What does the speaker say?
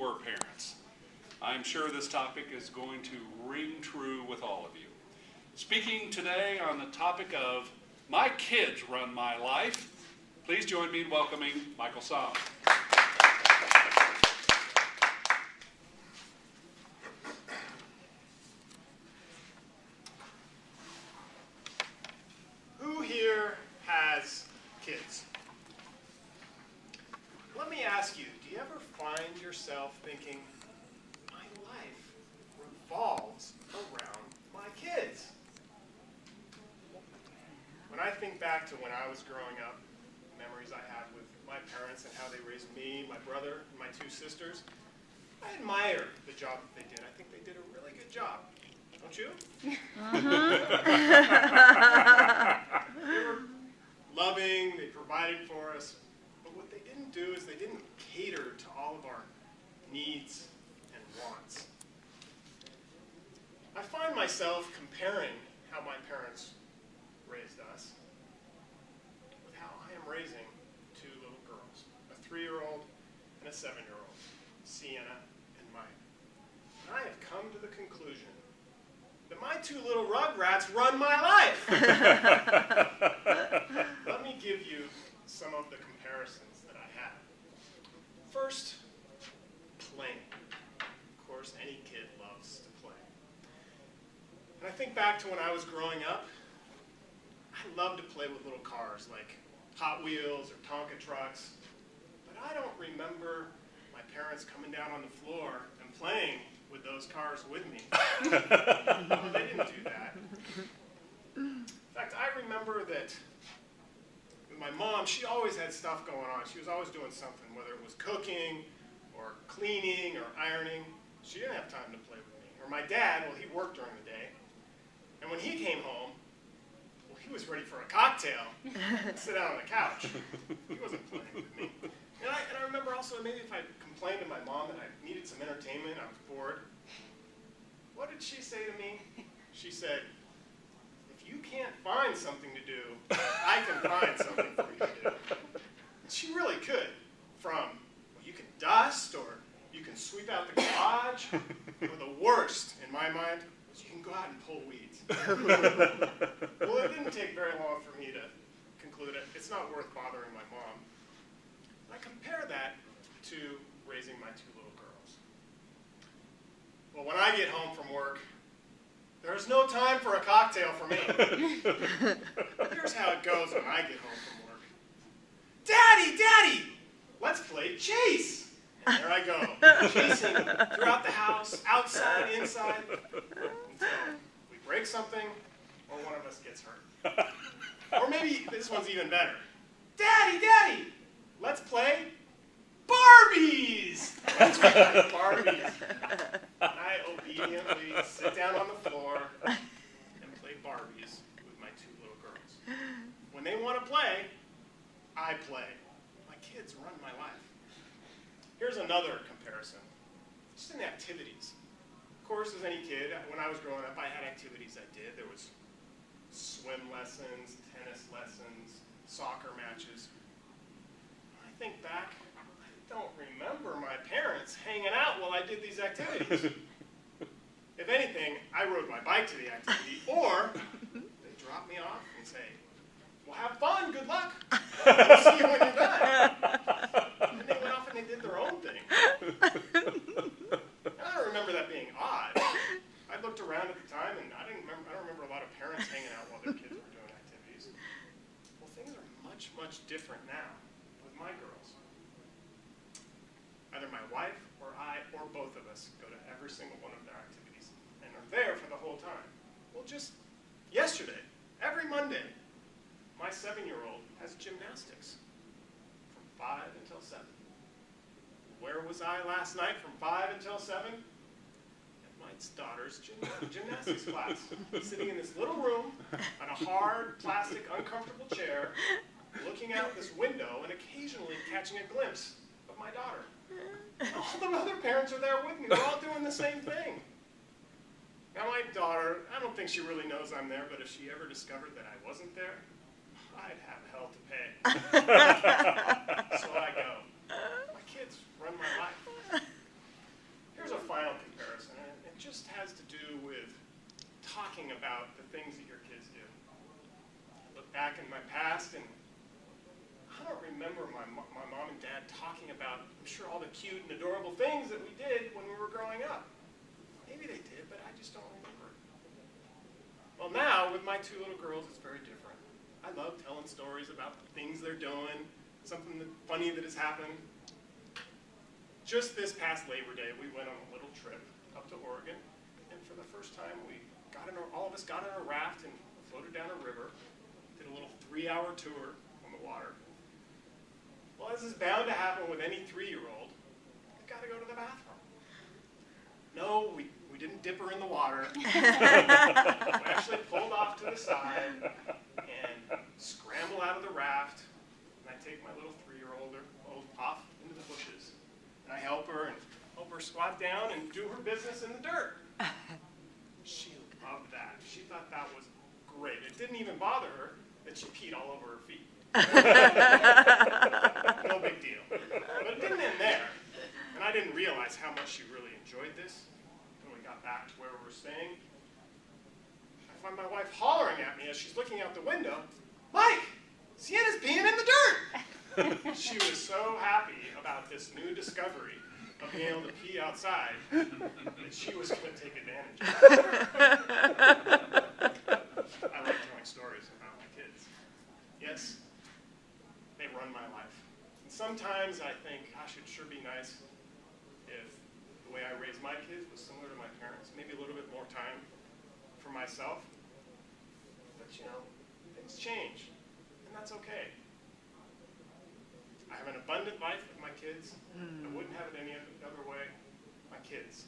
were parents. I'm sure this topic is going to ring true with all of you. Speaking today on the topic of my kids run my life, please join me in welcoming Michael Somps. Who here has kids? Let me ask you, do you ever find yourself thinking, my life revolves around my kids? When I think back to when I was growing up, memories I have with my parents and how they raised me, my brother, and my two sisters, I admire the job that they did. I think they did a really good job. Don't you? They were loving, they provided for us, but what they didn't do is they didn't cater to all of our needs and wants. I find myself comparing how my parents raised us with how I am raising two little girls, a 3-year-old and a 7-year-old, Sienna and Maya. And I have come to the conclusion that my two little rugrats run my life. Let me give you some of the comparisons that I have. First, playing. Of course, any kid loves to play. And I think back to when I was growing up, I loved to play with little cars like Hot Wheels or Tonka trucks, but I don't remember my parents coming down on the floor and playing with those cars with me. No, they didn't do that. In fact, I remember that with my mom, she always had stuff going on. She was always doing something, whether it was cooking or cleaning or ironing. She didn't have time to play with me. Or my dad, well, he worked during the day, and when he came home, well, he was ready for a cocktail and sit down on the couch. He wasn't playing with me. And I remember also maybe if I complained to my mom that I needed some entertainment, I was bored. What did she say to me? She said, if you can't find something to do, I can find something for you to do. And she really could. From, well, you can dust, or you can sweep out the garage, or the worst, in my mind, was you can go out and pull weeds. Well, it didn't take very long for me to conclude it. It's not worth bothering my mom. I compare that to raising my two little girls. Well, when I get home from work, there's no time for a cocktail for me. Here's how it goes when I get home from work. Daddy, Daddy, let's play chase. And there I go, chasing throughout the house, outside, inside, until we break something or one of us gets hurt. Or maybe this one's even better. Daddy, Daddy, let's play Barbies! Let's play Barbies. And I obediently sit down on the floor and play Barbies with my two little girls. When they want to play, I play. My kids run my life. Here's another comparison, just in activities. Of course, as any kid, when I was growing up, I had activities I did. There was swim lessons, tennis lessons, soccer matches. When I think back, I don't remember my parents hanging out while I did these activities. If anything, I rode my bike to the activity, or they dropped me off and say, well, have fun, good luck. We'll see you when you're done. And they went off and they did their own thing. And I don't remember that being odd. I looked around at the time, and I don't remember a lot of parents hanging out while their kids were doing activities. Well, things are much, much different now with my girls. Either my wife or I or both of us go to every single one of their activities and are there for the whole time. Well, just yesterday, every Monday, my 7-year-old has gymnastics from 5 until 7. Where was I last night from 5 until 7? At my daughter's gymnastics class, sitting in this little room on a hard, plastic, uncomfortable chair, looking out this window and occasionally catching a glimpse of my daughter. All the other parents are there with me. We're all doing the same thing. Now my daughter, I don't think she really knows I'm there, but if she ever discovered that I wasn't there, I'd have hell to pay. So I go. My kids run my life. about the things that your kids do. I look back in my past, and I don't remember my mom and dad talking about, I'm sure, all the cute and adorable things that we did when we were growing up. Maybe they did, but I just don't remember. Well, now, with my two little girls, it's very different. I love telling stories about the things they're doing, something funny that has happened. Just this past Labor Day, we went on a little trip up to Oregon, and for the first time, all of us got in a raft and floated down a river, did a little 3-hour tour on the water. Well, as is bound to happen with any 3-year-old, you've got to go to the bathroom. No, we didn't dip her in the water. We actually pulled off to the side and scramble out of the raft, and I take my little 3-year-old off into the bushes. And I help her squat down and do her business in the dirt. She loved that. She thought that was great. It didn't even bother her that she peed all over her feet. No big deal. But it didn't end there. And I didn't realize how much she really enjoyed this when we got back to where we were staying. I find my wife hollering at me as she's looking out the window, "Mike, Sienna's peeing in the dirt!" She was so happy about this new discovery of being able to pee outside that she was going to take advantage of it. I like telling stories about my kids. Yes, they run my life. And sometimes I think, gosh, it'd sure be nice if the way I raised my kids was similar to my parents, maybe a little bit more time for myself. But you know, things change, and that's okay. I have an abundant life with my kids. I wouldn't have it any other way. My kids.